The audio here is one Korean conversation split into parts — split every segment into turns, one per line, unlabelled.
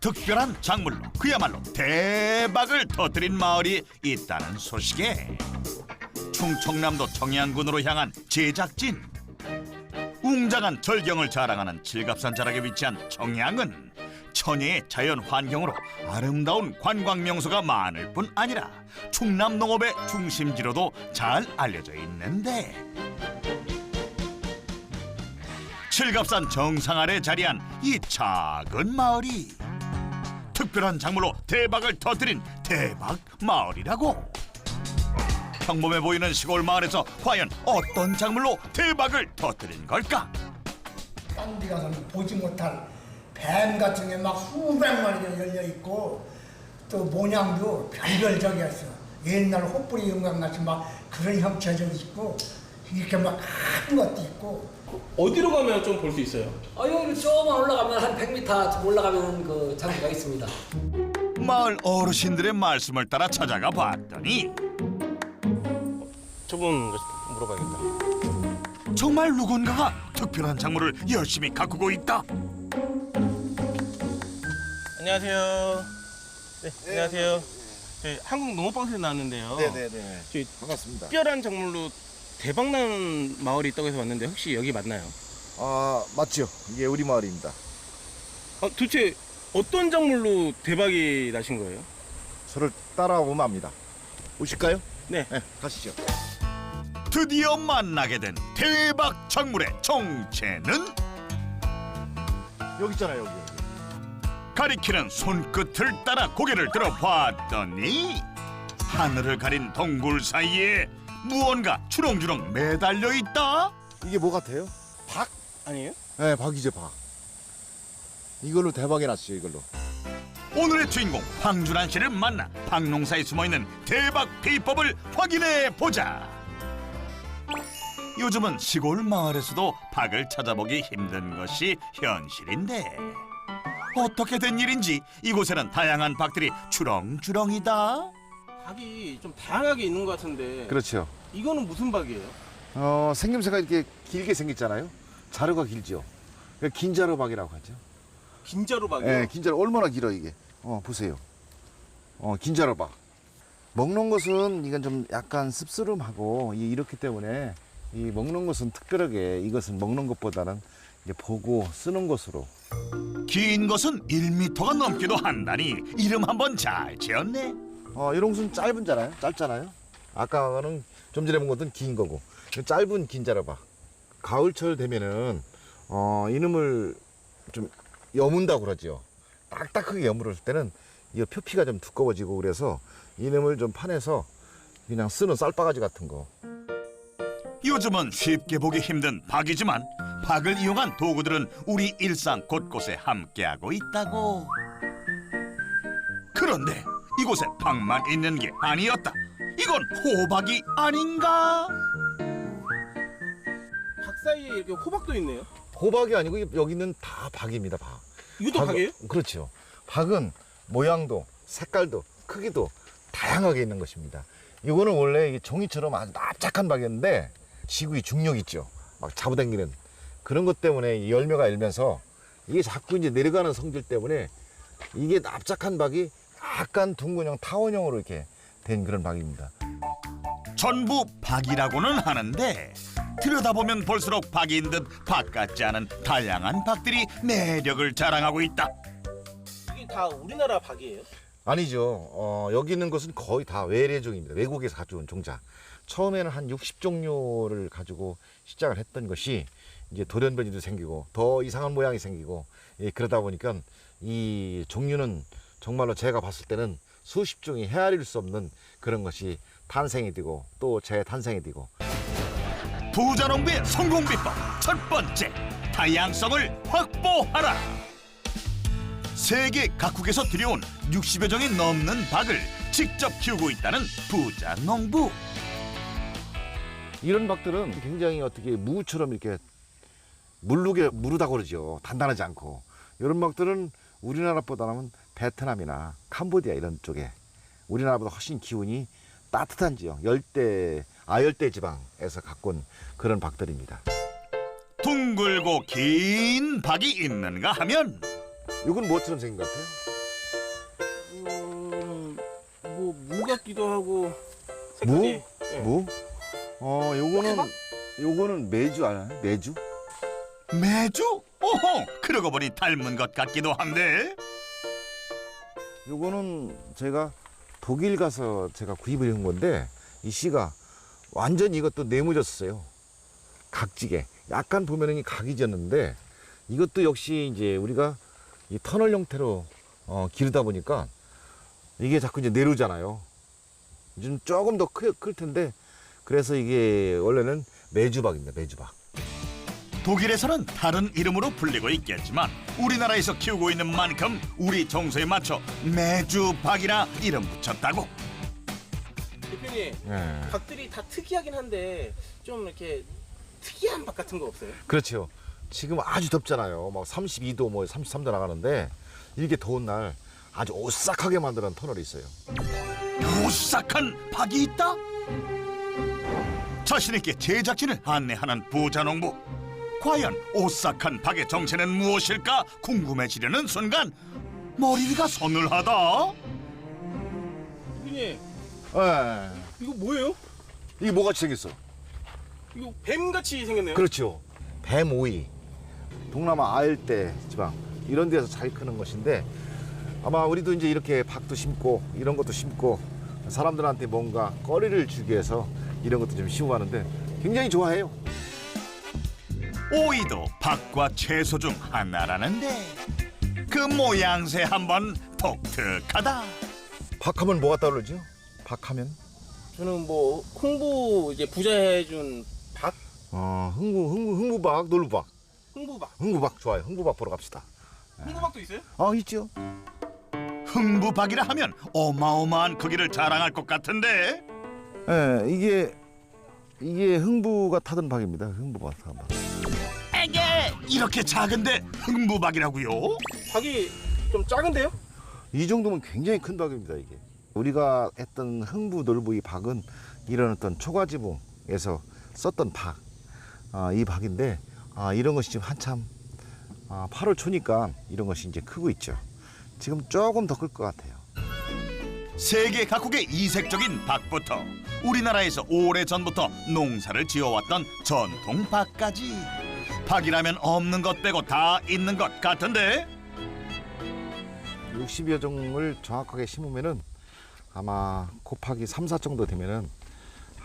특별한 작물로 그야말로 대박을 터뜨린 마을이 있다는 소식에 충청남도 청양군으로 향한 제작진. 웅장한 절경을 자랑하는 칠갑산 자락에 위치한 청양은 천혜의 자연 환경으로 아름다운 관광 명소가 많을 뿐 아니라 충남 농업의 중심지로도 잘 알려져 있는데, 칠갑산 정상 아래 자리한 이 작은 마을이 특별한 작물로 대박을 터뜨린 대박 마을이라고. 평범해 보이는 시골 마을에서 과연 어떤 작물로 대박을 터뜨린 걸까?
딴 데 가서는 보지 못할 뱀 같은 게 막 수백 마리가 열려 있고, 또 모양도 별별적이었어. 옛날 호뿌리 영광같이 막 그런 형체도 있고, 이렇게 막 큰 것도 있고.
어디로 가면 좀 볼 수 있어요?
여기 조금만 올라가면 한 100m 올라가면 그 장소가 있습니다.
마을 어르신들의 말씀을 따라 찾아가 봤더니
저분 물어봐야겠다.
정말 누군가가 특별한 작물을 열심히 가꾸고 있다.
안녕하세요. 네, 안녕하세요. 저희 한국 농업방송에 나왔는데요.
네네네.
저희
반갑습니다.
특별한 작물로 대박난 마을이 있다고 해서 왔는데 혹시 여기 맞나요?
아 맞죠. 이게 우리 마을입니다.
도대체 어떤 작물로 대박이 나신 거예요?
저를 따라오면 압니다. 오실까요?
네.
네, 가시죠.
드디어 만나게 된 대박 작물의 정체는
여기 있잖아요, 여기.
가리키는 손끝을 따라 고개를 들어봤더니 하늘을 가린 덩굴 사이에 무언가 주렁주렁 매달려 있다.
이게 뭐 같아요? 박?
아니에요?
네, 박이죠, 박. 이걸로 대박이 났죠, 이걸로.
오늘의 주인공 황준환 씨를 만나 박농사에 숨어있는 대박 비법을 확인해 보자. 요즘은 시골 마을에서도 박을 찾아보기 힘든 것이 현실인데, 어떻게 된 일인지 이곳에는 다양한 박들이 주렁주렁이다.
박이 좀 다양하게 있는 것 같은데.
그렇죠.
이거는 무슨 박이에요?
생김새가 이렇게 길게 생겼잖아요. 자루가 길죠. 긴 자루박이라고 하죠.
긴자루 박이요?
네, 긴 자루 얼마나 길어 이게. 보세요. 긴 자루박. 먹는 것은 이건 좀 약간 씁쓸름하고 이렇기 때문에 이 먹는 것은 특별하게 이것은 먹는 것보다는 이제 보고 쓰는 것으로.
긴 것은 1m가 넘기도 한다니 이름 한번 잘 지었네.
이런 것은 짧잖아요. 아까는 좀 전에 본 것은 긴 거고, 짧은 긴 자루박. 가을철 되면은 이놈을 좀 여문다고 그러죠. 딱딱하게 여물을 때는 이 표피가 좀 두꺼워지고 그래서 이놈을 좀 파내서 그냥 쓰는 쌀바가지 같은 거.
요즘은 쉽게 보기 힘든 박이지만 박을 이용한 도구들은 우리 일상 곳곳에 함께하고 있다고. 그런데 이곳에 박만 있는 게 아니었다. 이건 호박이 아닌가?
박 사이에 이렇게 호박도 있네요.
호박이 아니고 여기는 다 박입니다. 박.
이것도 박이에요?
그렇죠. 박은 모양도 색깔도 크기도 다양하게 있는 것입니다. 이거는 원래 이게 종이처럼 아주 납작한 박이었는데 지구의 중력 있죠. 막 잡아당기는 그런 것 때문에 이 열매가 열면서 이게 자꾸 이제 내려가는 성질 때문에 이게 납작한 박이 약간 둥근형 타원형으로 이렇게 된 그런 박입니다.
전부 박이라고는 하는데 들여다보면 볼수록 박인 듯 박 같지 않은 다양한 박들이 매력을 자랑하고 있다.
이게 다 우리나라 박이에요?
아니죠. 여기 있는 것은 거의 다 외래종입니다. 외국에서 가져온 종자. 처음에는 한 60종류를 가지고 시작을 했던 것이 이제 돌연변이도 생기고 더 이상한 모양이 생기고, 그러다 보니까 이 종류는 정말로 제가 봤을 때는 수십 종이 헤아릴 수 없는 그런 것이 탄생이 되고 또 재탄생이 되고.
부자농부의 성공 비법 첫 번째, 다양성을 확보하라. 세계 각국에서 들여온 60여 종이 넘는 박을 직접 키우고 있다는 부자농부.
이런 박들은 굉장히 어떻게 무처럼 이렇게 무르다고 그러죠. 단단하지 않고. 이런 박들은 우리나라보다는 베트남이나 캄보디아 이런 쪽에 우리나라보다 훨씬 기온이 따뜻한 지역, 아열대 지방에서 갖고 온 그런 박들입니다.
둥글고 긴 박이 있는가 하면
이건 뭐처럼 생긴 것 같아요?
같기도 하고.
무?
색깔이. 예.
무? 요거는 메주 알아요? 메주?
매주? 오호, 그러고 보니 닮은 것 같기도 한데.
요거는 제가 독일 가서 제가 구입을 한 건데 이 씨가 완전 이것도 네모졌어요. 각지게. 약간 보면은 이 각이 졌는데 이것도 역시 이제 우리가 이 터널 형태로 기르다 보니까 이게 자꾸 이제 내려오잖아요. 좀 조금 더 클 텐데 그래서 이게 원래는 메주박입니다. 메주박.
독일에서는 다른 이름으로 불리고 있겠지만 우리나라에서 키우고 있는 만큼 우리 정서에 맞춰 매주박이라 이름 붙였다고.
대표님,
예.
박들이 다 특이하긴 한데 좀 이렇게 특이한 박 같은 거 없어요?
그렇죠. 지금 아주 덥잖아요. 막 32도, 뭐 33도 나가는데 이렇게 더운 날 아주 오싹하게 만드는 터널이 있어요.
오싹한 박이 있다? 자신있게 제작진을 안내하는 부자농부. 과연 오싹한 박의 정체는 무엇일까 궁금해지려는 순간 머리가 서늘하다.
대표님,
예.
이거 뭐예요?
이게 뭐같이 생겼어?
이거 뱀같이 생겼네요.
그렇죠. 뱀오이. 동남아 아열대 지방 이런 데서 잘 크는 것인데 아마 우리도 이제 이렇게 박도 심고 이런 것도 심고 사람들한테 뭔가 거리를 주기 위해서 이런 것도 좀 심어가는데 굉장히 좋아해요.
오이도 박과 채소 중 하나라는데 그 모양새 한번 독특하다.
박하면 뭐가 떠오르죠? 박하면
저는 뭐 홍보 이제 부자 해준 박,
흥부박, 놀부박.
홍보박.
흥부박 좋아요. 흥부박 보러 갑시다.
홍보박도 있어요?
있죠.
흥부박이라 하면 어마어마한 크기를 자랑할 것 같은데.
예, 이게 흥부가 타던 박입니다. 흥부가 타던 박.
에게 이렇게 작은데 흥부박이라고요?
박이 좀 작은데요?
이 정도면 굉장히 큰 박입니다. 이게 우리가 했던 흥부 놀부 이 박은 이런 어떤 초가지붕에서 썼던 박, 이 박인데 이런 것이 지금 한참 8월 초니까 이런 것이 이제 크고 있죠. 지금 조금 더 클 것 같아요.
세계 각국의 이색적인 박부터 우리나라에서 오래전부터 농사를 지어왔던 전통 박까지 박이라면 없는 것 빼고 다 있는 것 같은데.
60여 종을 정확하게 심으면은 아마 곱하기 3, 4 정도 되면은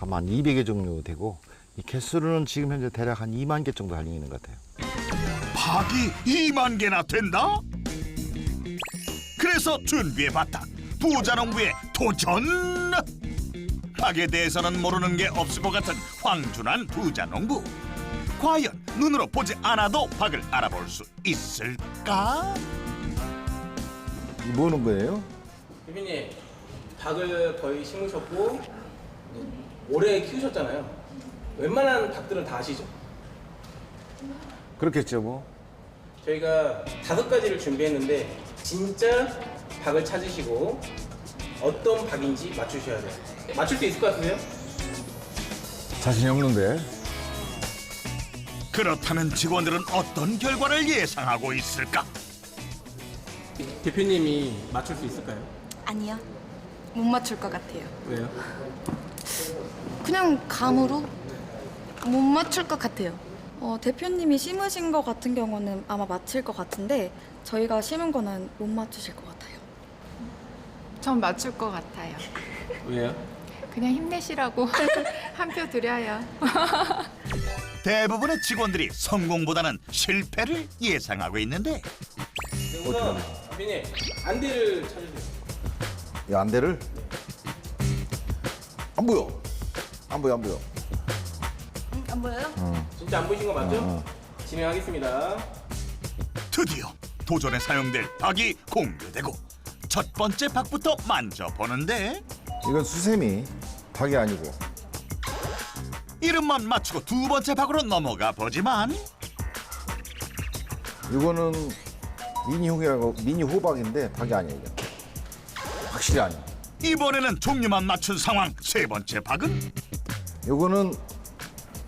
아마 한 200여 종류 되고 이 개수로는 지금 현재 대략 한 2만 개 정도 달리고 있는 것 같아요.
박이 2만 개나 된다? 그래서 준비해봤다. 부자농부의 도전! 박에 대해서는 모르는 게 없을 것 같은 황준한 부자농부. 과연 눈으로 보지 않아도 박을 알아볼 수 있을까?
이거 뭐 하는 거예요?
대표님, 박을 거의 심으셨고 오래 키우셨잖아요. 웬만한 박들은 다 아시죠?
그렇겠죠 뭐.
저희가 5가지를 준비했는데 진짜 박을 찾으시고 어떤 박인지 맞추셔야 돼요. 맞출 수 있을 것 같으세요?
자신이 없는데.
그렇다면 직원들은 어떤 결과를 예상하고 있을까?
대표님이 맞출 수 있을까요?
아니요. 못 맞출 것 같아요.
왜요?
그냥 감으로 못 맞출 것 같아요. 대표님이 심으신 거 같은 경우는 아마 맞힐 것 같은데 저희가 심은 거는 못 맞추실 것 같아요.
전 맞출 것 같아요.
왜요?
그냥 힘내시라고 한 표 드려요.
대부분의 직원들이 성공보다는 실패를 예상하고 있는데
우선 대표님 안대를 찾으세요.
이 안대를 안 보여. 안 보여.
안 보여요?
진짜 안 보이신 거 맞죠? 진행하겠습니다.
드디어 도전에 사용될 박이 공개되고 첫 번째 박부터 만져보는데
이건 수세미 박이 아니고.
이름만 맞추고 두 번째 박으로 넘어가 보지만
이거는 미니 호박인데 박이 아니에요. 이게. 확실히 아니에요.
이번에는 종류만 맞춘 상황. 세 번째 박은
요거는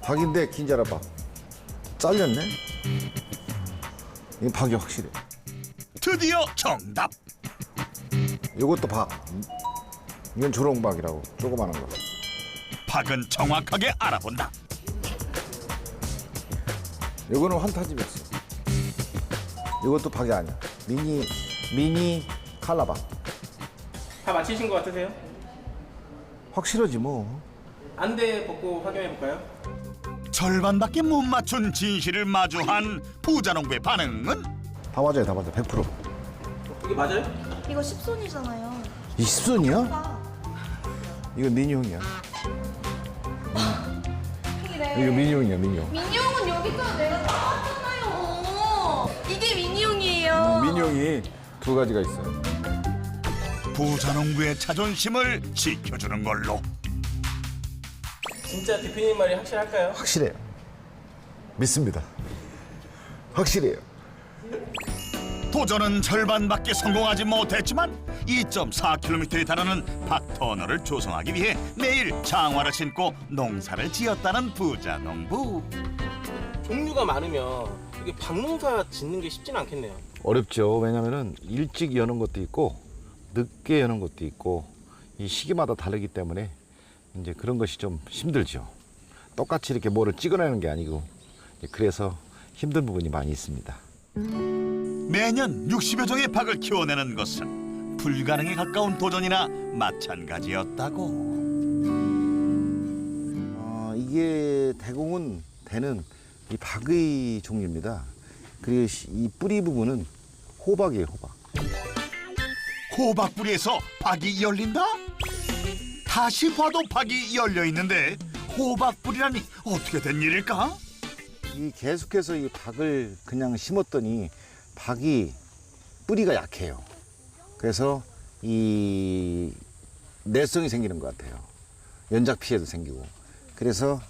박인데 긴자라 박. 잘렸네. 이 박이 확실해.
드디어 정답.
요것도 박. 이건 조롱박이라고 조그마한 거.
박은 정확하게 알아본다.
이거는 환타지맥스. 이것도 박이 아니야. 미니 칼라박.
다 맞히신 것 같으세요?
확실하지 뭐.
안대 벗고 확인해 볼까요?
절반밖에 못 맞춘 진실을 마주한 부자농부의 반응은?
다 맞아요, 다 맞아. 100%.
이게 맞아요?
이거 10손이잖아요.
이 10손이야? 이거 미니형이야. 이거 미니형이야, 미니형.
미니용은 여기까지 내가 나왔잖아요. 이게 미니용이에요.
미니형이 두 가지가 있어요.
부자농부의 자존심을 지켜주는 걸로.
진짜 대표님 말이 확실할까요?
확실해요. 믿습니다. 확실해요.
도전은 절반밖에 성공하지 못했지만 2.4km에 달하는 박터널을 조성하기 위해 매일 장화를 신고 농사를 지었다는 부자농부.
종류가 많으면 이게 박농사 짓는 게 쉽지는 않겠네요.
어렵죠. 왜냐면은 일찍 여는 것도 있고 늦게 여는 것도 있고 이 시기마다 다르기 때문에 이제 그런 것이 좀 힘들죠. 똑같이 이렇게 뭐를 찍어내는 게 아니고 그래서 힘든 부분이 많이 있습니다.
매년 60여 종의 박을 키워내는 것은 불가능에 가까운 도전이나 마찬가지였다고.
이게 대공은 대는 이 박의 종류입니다. 그리고 이 뿌리 부분은 호박이에요, 호박.
호박 뿌리에서 박이 열린다? 다시 봐도 박이 열려 있는데 호박 뿌리라니 어떻게 된 일일까?
이 계속해서 이 박을 그냥 심었더니 박이 뿌리가 약해요. 그래서 이 내성이 생기는 것 같아요. 연작 피해도 생기고. 그래서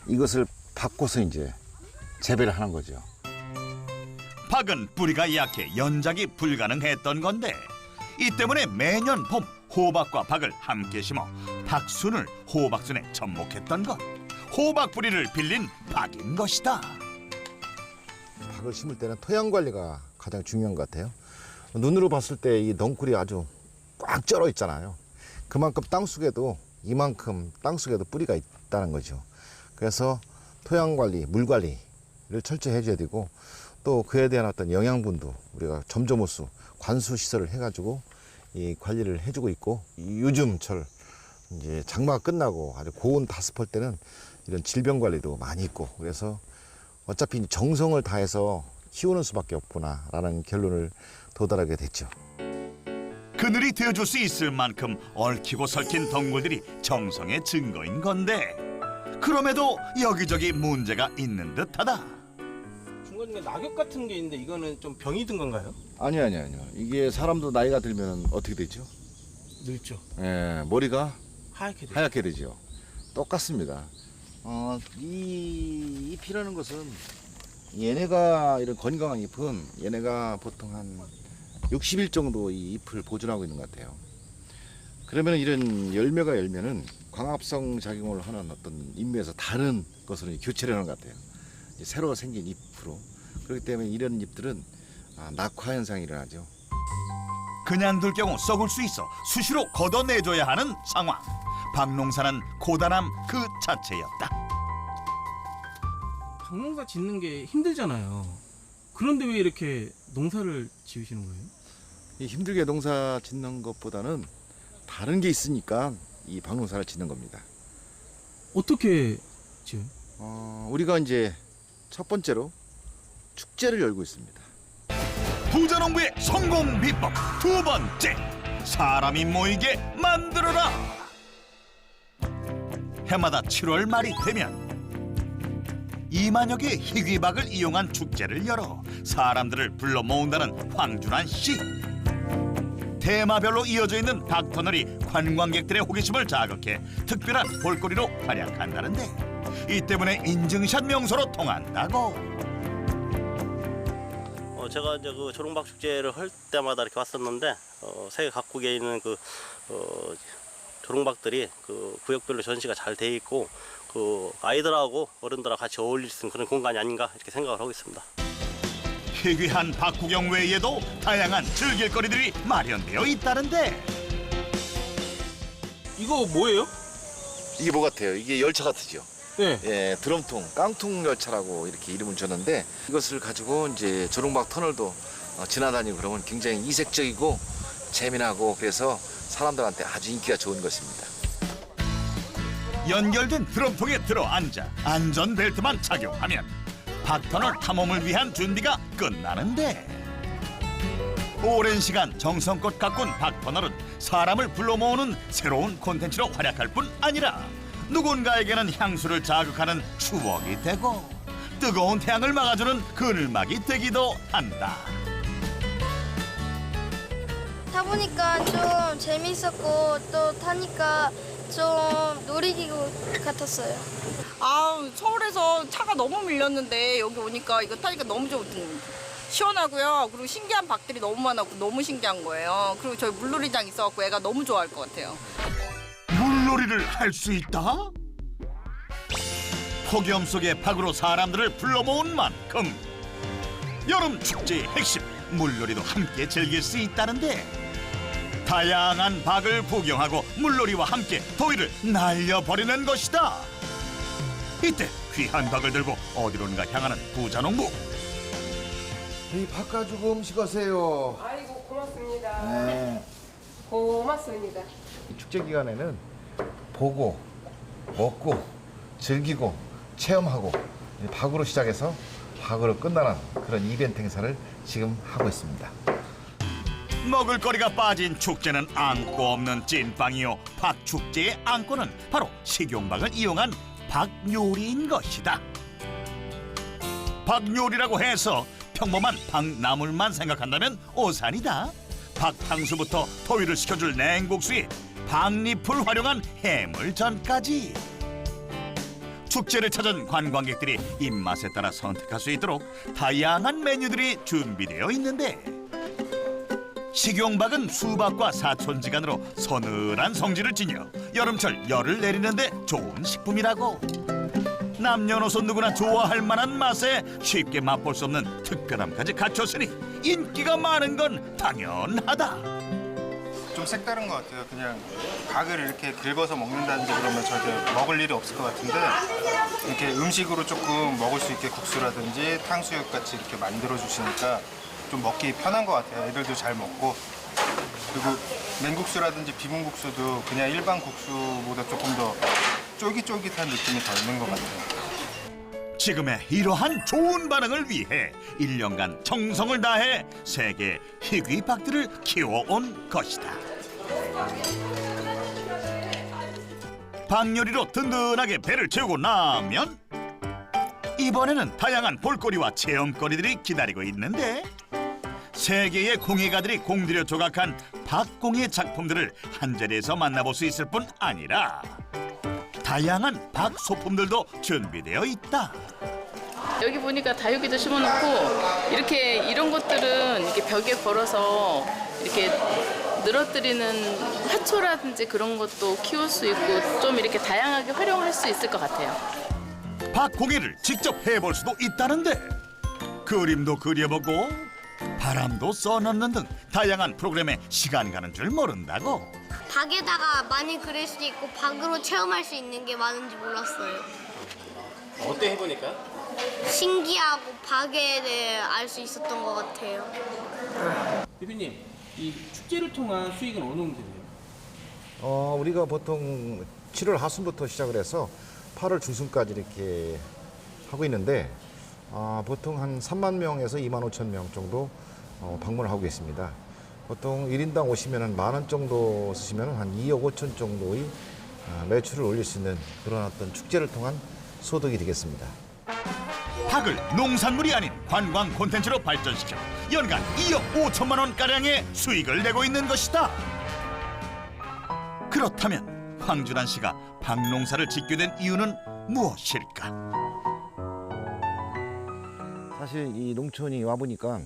이것을 바꿔서 이제 재배를 하는 거죠.
박은 뿌리가 약해 연작이 불가능했던 건데 이 때문에 매년 봄 호박과 박을 함께 심어 박순을 호박순에 접목했던 것. 호박 뿌리를 빌린 박인 것이다.
박을 심을 때는 토양 관리가 가장 중요한 것 같아요. 눈으로 봤을 때 이 넝쿨이 아주 꽉 쩔어 있잖아요. 그만큼 땅속에도 이만큼 땅속에도 뿌리가 있다는 거죠. 그래서 토양 관리, 물 관리를 철저히 해줘야 되고 또 그에 대한 어떤 영양분도 우리가 점점호수, 관수 시설을 해가지고 이 관리를 해주고 있고 요즘철 이제 장마가 끝나고 아주 고온 다습할 때는 이런 질병 관리도 많이 있고 그래서 어차피 정성을 다해서 키우는 수밖에 없구나라는 결론을 도달하게 됐죠.
그늘이 되어줄 수 있을 만큼 얽히고 설킨 덩굴들이 정성의 증거인 건데 그럼에도 여기저기 문제가 있는 듯하다.
중간중간 낙엽 같은 게 있는데 이거는 좀 병이 든 건가요?
아니요. 이게 사람도 나이가 들면 어떻게 되죠?
늙죠.
예, 머리가
하얗게 돼요.
하얗게 되죠. 똑같습니다. 이 잎이라는 것은 얘네가 이런 건강한 잎은 얘네가 보통 한 60일 정도 이 잎을 보존하고 있는 것 같아요. 그러면 이런 열매가 열면은 광합성 작용을 하는 어떤 잎에서 다른 것으로 교체를 하는 것 같아요. 이제 새로 생긴 잎으로. 그렇기 때문에 이런 잎들은 낙화 현상이 일어나죠.
그냥 둘 경우 썩을 수 있어 수시로 걷어내줘야 하는 상황. 박농사는 고단함 그 자체였다.
박농사 짓는 게 힘들잖아요. 그런데 왜 이렇게 농사를 지으시는 거예요?
이 힘들게 농사 짓는 것보다는 다른 게 있으니까 이 박농사를 짓는 겁니다.
어떻게 지어요?
우리가 이제 첫 번째로 축제를 열고 있습니다.
부자농부의 성공 비법 두 번째, 사람이 모이게 만들어라. 해마다 7월 말이 되면 2만여 개의 희귀박을 이용한 축제를 열어 사람들을 불러 모은다는 황준환 씨. 테마별로 이어져 있는 박터널이 관광객들의 호기심을 자극해 특별한 볼거리로 활약한다는데 이 때문에 인증샷 명소로 통한다고.
제가 이제 그 조롱박 축제를 할 때마다 이렇게 왔었는데 세계 각국에 있는 그 조롱박들이 그 구역별로 전시가 잘 돼 있고 그 아이들하고 어른들하고 같이 어울릴 수 있는 그런 공간이 아닌가 이렇게 생각을 하고 있습니다.
희귀한 박구경 외에도 다양한 즐길거리들이 마련되어 있다는데
이거 뭐예요?
이게 뭐 같아요? 이게 열차 같으죠?
네.
예, 드럼통, 깡통 열차라고 이렇게 이름을 줬는데 이것을 가지고 이제 조롱박 터널도 지나다니고 그러면 굉장히 이색적이고 재미나고 그래서 사람들한테 아주 인기가 좋은 것입니다.
연결된 드럼통에 들어 앉아 안전벨트만 착용하면 박터널 탐험을 위한 준비가 끝나는데 오랜 시간 정성껏 가꾼 박터널은 사람을 불러 모으는 새로운 콘텐츠로 활약할 뿐 아니라 누군가에게는 향수를 자극하는 추억이 되고 뜨거운 태양을 막아주는 그늘막이 되기도 한다.
타보니까 좀 재밌었고 또 타니까 좀 놀이기구 같았어요.
아, 서울에서 차가 너무 밀렸는데 여기 오니까 이거 타니까 너무 시원하고요. 그리고 신기한 박들이 너무 많았고 너무 신기한 거예요. 그리고 저희 물놀이장 있어갖고 애가 너무 좋아할 것 같아요.
물놀이를 할 수 있다? 폭염 속에 밖으로 사람들을 불러 모은 만큼 여름 축제의 핵심 물놀이도 함께 즐길 수 있다는데 다양한 박을 구경하고 물놀이와 함께 더위를 날려버리는 것이다. 이때 귀한 박을 들고 어디론가 향하는 부자농부.
이 박 가지고 음식 하세요.
아이고 고맙습니다.
네.
고맙습니다.
이 축제 기간에는 보고, 먹고, 즐기고, 체험하고 박으로 시작해서 박으로 끝나는 그런 이벤트 행사를 지금 하고 있습니다.
먹을거리가 빠진 축제는 안고 없는 찐빵이요. 박축제의 안고는 바로 식용박을 이용한 박요리인 것이다. 박요리라고 해서 평범한 박나물만 생각한다면 오산이다. 박탕수부터 더위를 식혀줄 냉국수에 박잎을 활용한 해물전까지. 축제를 찾은 관광객들이 입맛에 따라 선택할 수 있도록 다양한 메뉴들이 준비되어 있는데 식용박은 수박과 사촌지간으로 서늘한 성질을 지녀 여름철 열을 내리는데 좋은 식품이라고. 남녀노소 누구나 좋아할 만한 맛에 쉽게 맛볼 수 없는 특별함까지 갖췄으니 인기가 많은 건 당연하다.
좀 색다른 것 같아요. 그냥 박을 이렇게 긁어서 먹는다든지 그러면 절대 먹을 일이 없을 것 같은데 이렇게 음식으로 조금 먹을 수 있게 국수라든지 탕수육 같이 이렇게 만들어 주시니까 좀 먹기 편한 것 같아요. 애들도 잘 먹고. 그리고 냉국수라든지 비빔국수도 그냥 일반 국수보다 조금 더 쫄깃쫄깃한 느낌이 더 있는 것 같아요.
지금의 이러한 좋은 반응을 위해 1년간 정성을 다해 세계 희귀박들을 키워온 것이다. 박요리로 든든하게 배를 채우고 나면 이번에는 다양한 볼거리와 체험거리들이 기다리고 있는데 세계의 공예가들이 공들여 조각한 박공예 작품들을 한자리에서 만나볼 수 있을 뿐 아니라 다양한 박 소품들도 준비되어 있다.
여기 보니까 다육이도 심어놓고 이렇게 이런 것들은 이렇게 벽에 걸어서 이렇게 늘어뜨리는 화초라든지 그런 것도 키울 수 있고 좀 이렇게 다양하게 활용할 수 있을 것 같아요.
박공예를 직접 해볼 수도 있다는데 그림도 그려보고 바람도 써넣는 등 다양한 프로그램에 시간 가는 줄 모른다고.
박에다가 많이 그릴 수 있고 박으로 체험할 수 있는 게 많은지 몰랐어요.
어때 해보니까?
신기하고 박에 대해 알 수 있었던 것 같아요.
대표님, 이 축제를 통한 수익은 어느 정도 되나요?
우리가 보통 7월 하순부터 시작을 해서 8월 중순까지 이렇게 하고 있는데 보통 한 3만 명에서 2만 5천 명 정도 방문을 하고 계십니다. 보통 1인당 오시면 10,000원 정도 쓰시면 한 2억 5천 정도의 매출을 올릴 수 있는 그런 어떤 축제를 통한 소득이 되겠습니다.
박을 농산물이 아닌 관광 콘텐츠로 발전시켜 연간 2억 5천만 원가량의 수익을 내고 있는 것이다. 그렇다면 황준환 씨가 박농사를 짓게 된 이유는 무엇일까?
사실 이 농촌이 와보니까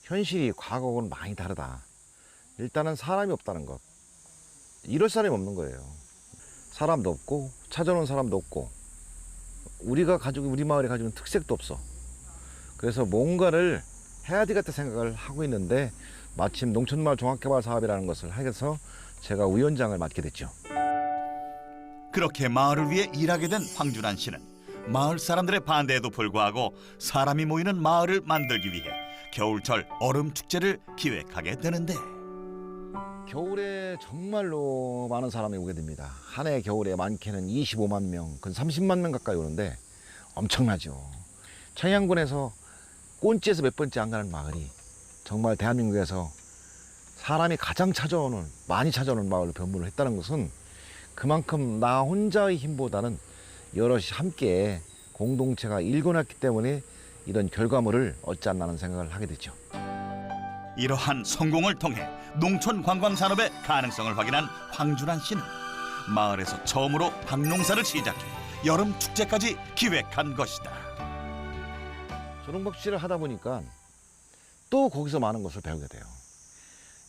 현실이 과거하고는 많이 다르다. 일단은 사람이 없다는 것. 이럴 사람이 없는 거예요. 사람도 없고 찾아오는 사람도 없고 우리 마을이 가지고 있는 특색도 없어. 그래서 뭔가를 해야 되겠다 생각을 하고 있는데 마침 농촌마을 종합개발 사업이라는 것을 해서 제가 위원장을 맡게 됐죠.
그렇게 마을을 위해 일하게 된 황준환 씨는 마을 사람들의 반대에도 불구하고 사람이 모이는 마을을 만들기 위해 겨울철 얼음 축제를 기획하게 되는데,
겨울에 정말로 많은 사람이 오게 됩니다. 한 해 겨울에 많게는 25만 명, 근 30만 명 가까이 오는데 엄청나죠. 청양군에서 꼰지에서 몇 번째 안 가는 마을이 정말 대한민국에서 사람이 가장 많이 찾아오는 마을로 변모를 했다는 것은 그만큼 나 혼자의 힘보다는 여럿이 함께 공동체가 일궈놨기 때문에 이런 결과물을 얻지 않나는 생각을 하게 되죠.
이러한 성공을 통해 농촌 관광 산업의 가능성을 확인한 황준환 씨는 마을에서 처음으로 박농사를 시작해 여름 축제까지 기획한 것이다.
조롱박씨를 하다 보니까 또 거기서 많은 것을 배우게 돼요.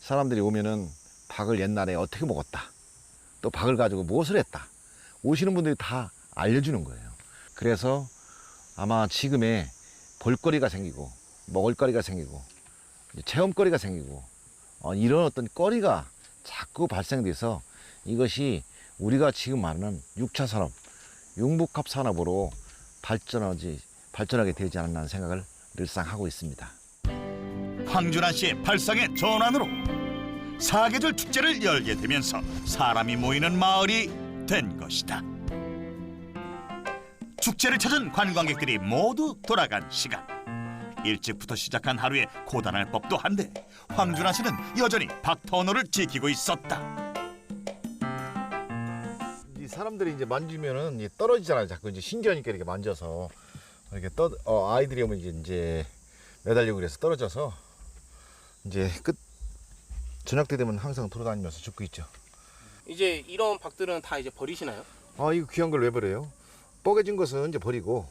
사람들이 오면은 박을 옛날에 어떻게 먹었다, 또 박을 가지고 무엇을 했다, 오시는 분들이 다 알려주는 거예요. 그래서 아마 지금의 볼거리가 생기고 먹을거리가 생기고 체험거리가 생기고 이런 어떤 거리가 자꾸 발생돼서 이것이 우리가 지금 말하는 6차 산업, 융복합 산업으로 발전하게 되지 않았나 생각을 늘상 하고 있습니다.
황준환 씨의 발상의 전환으로 사계절 축제를 열게 되면서 사람이 모이는 마을이 된 것이다. 축제를 찾은 관광객들이 모두 돌아간 시간. 일찍부터 시작한 하루에 고단할 법도 한데 황준환 씨는 여전히 박터너를 지키고 있었다.
이 사람들이 이제 만지면은 떨어지잖아요. 자꾸 이제 신기하니까 이렇게 만져서 이렇게 아이들이 오면 이제 매달리고 그래서 떨어져서 이제 저녁 때 되면 항상 돌아다니면서 죽고 있죠.
이제 이런 박들은 다 이제 버리시나요?
이거 귀한 걸 왜 버려요? 뻐개진 것은 이제 버리고,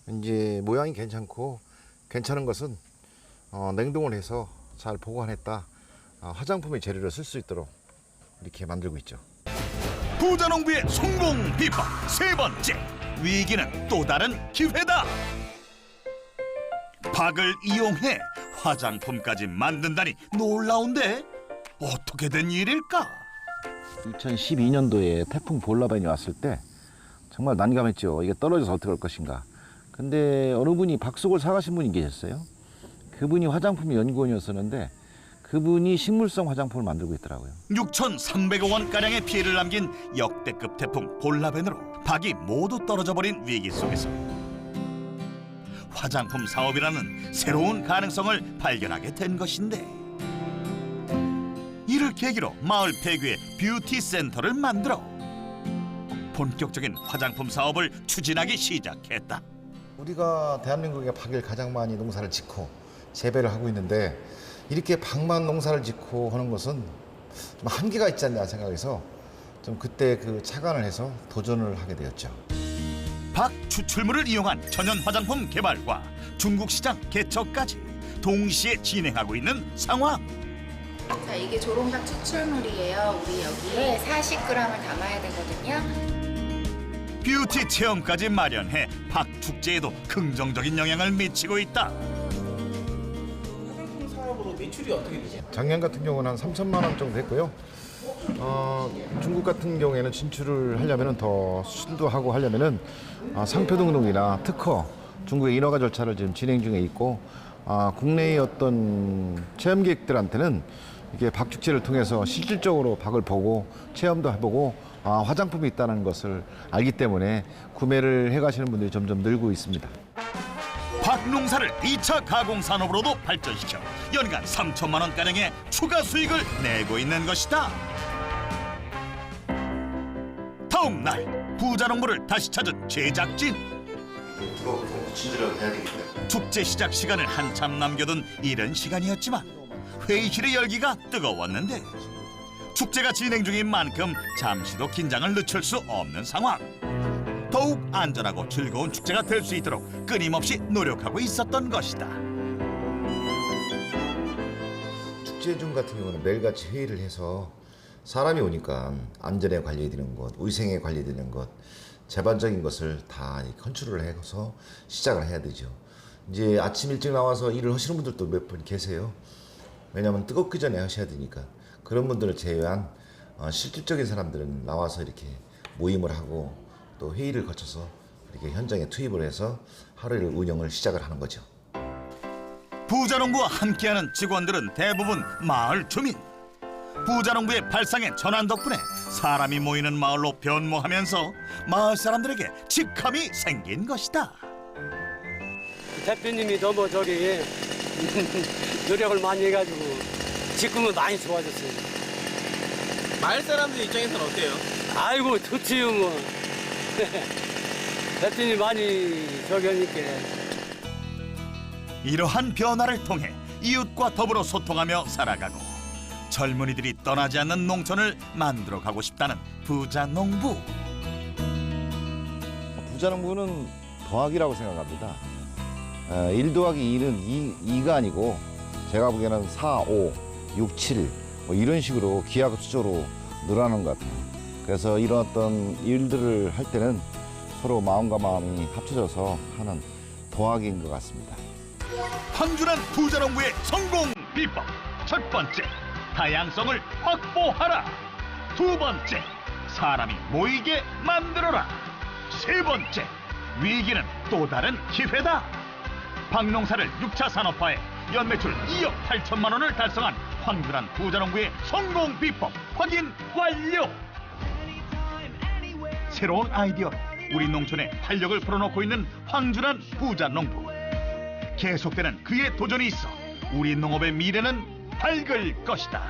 이제 모양이 괜찮고 괜찮은 것은 냉동을 해서 잘 보관했다 화장품의 재료를 쓸 수 있도록 이렇게 만들고 있죠.
부자농부의 성공 비법 세 번째, 위기는 또 다른 기회다. 박을 이용해 화장품까지 만든다니 놀라운데 어떻게 된 일일까?
2012년도에 태풍 볼라벤이 왔을 때 정말 난감했죠. 이게 떨어져서 어떻게 할 것인가. 근데 어느 분이 박속을 사가신 분이 계셨어요. 그분이 화장품 연구원이었었는데 그분이 식물성 화장품을 만들고 있더라고요.
6,300억 원가량의 피해를 남긴 역대급 태풍 볼라벤으로 박이 모두 떨어져 버린 위기 속에서 화장품 사업이라는 새로운 가능성을 발견하게 된 것인데, 이를 계기로 마을 폐교에 뷰티 센터를 만들어 본격적인 화장품 사업을 추진하기 시작했다.
우리가 대한민국에 박을 가장 많이 농사를 짓고 재배를 하고 있는데 이렇게 박만 농사를 짓고 하는 것은 좀 한계가 있지 않나 생각해서 좀 그때 착안을 해서 도전을 하게 되었죠.
박 추출물을 이용한 천연 화장품 개발과 중국 시장 개척까지 동시에 진행하고 있는 상황.
자, 이게 조롱박 추출물이에요. 우리 여기에 40g을 담아야 되거든요.
뷰티 체험까지 마련해 박 축제에도 긍정적인 영향을 미치고 있다.
화장품 사업으로 매출이 어떻게 되죠?
작년 같은 경우는 한 3천만 원 정도 됐고요. 중국 같은 경우에는 진출을 하려면 더 수출도 하고 하려면은 상표 등록이나 특허, 중국의 인허가 절차를 지금 진행 중에 있고, 국내의 어떤 체험객들한테는 이게 박 축제를 통해서 실질적으로 박을 보고 체험도 해보고 화장품이 있다는 것을 알기 때문에 구매를 해가시는 분들이 점점 늘고 있습니다.
박 농사를 2차 가공 산업으로도 발전시켜 연간 3천만 원가량의 추가 수익을 내고 있는 것이다. 다음 날 부자농부를 다시 찾은 제작진. 축제 시작 시간을 한참 남겨둔 이른 시간이었지만 회의실의 열기가 뜨거웠는데 축제가 진행 중인 만큼 잠시도 긴장을 늦출 수 없는 상황. 더욱 안전하고 즐거운 축제가 될 수 있도록 끊임없이 노력하고 있었던 것이다.
축제 중 같은 경우는 매일같이 회의를 해서 사람이 오니까 안전에 관리되는 것, 위생에 관리되는 것, 제반적인 것을 다 컨트롤을 해서 시작을 해야 되죠. 이제 아침 일찍 나와서 일을 하시는 분들도 몇 분 계세요. 왜냐하면 뜨겁기 전에 하셔야 되니까. 그런 분들을 제외한 실질적인 사람들은 나와서 이렇게 모임을 하고 또 회의를 거쳐서 이렇게 현장에 투입을 해서 하루를 운영을 시작을 하는 거죠.
부자농부와 함께하는 직원들은 대부분 마을 주민. 부자농부의 발상의 전환 덕분에 사람이 모이는 마을로 변모하면서 마을 사람들에게 직함이 생긴 것이다.
대표님이 너무 저기 노력을 많이 해가지고 지금은 많이 좋아졌어요.
마을 사람들 입장에서는 어때요?
아이고 좋지요 뭐. 대표님 많이 저기 하니까.
이러한 변화를 통해 이웃과 더불어 소통하며 살아가고 젊은이들이 떠나지 않는 농촌을 만들어가고 싶다는 부자농부.
부자농부는 더하기라고 생각합니다. 1 더하기 2는 2가 아니고 제가 보기에는 4, 5, 6, 7 뭐 이런 식으로 기하급수적으로 늘어나는 것 같아요. 그래서 이런 어떤 일들을 할 때는 서로 마음과 마음이 합쳐져서 하는 더하기인 것 같습니다.
황준한 부자농부의 성공 비법. 첫 번째, 다양성을 확보하라. 두 번째, 사람이 모이게 만들어라. 세 번째, 위기는 또 다른 기회다. 박농사를 6차 산업화해 연매출 2억 8천만 원을 달성한 황준한 부자농부의 성공 비법 확인 완료. 새로운 아이디어로 우리 농촌에 활력을 불어넣고 있는 황준한 부자농부. 계속되는 그의 도전이 있어 우리 농업의 미래는 밝을 것이다.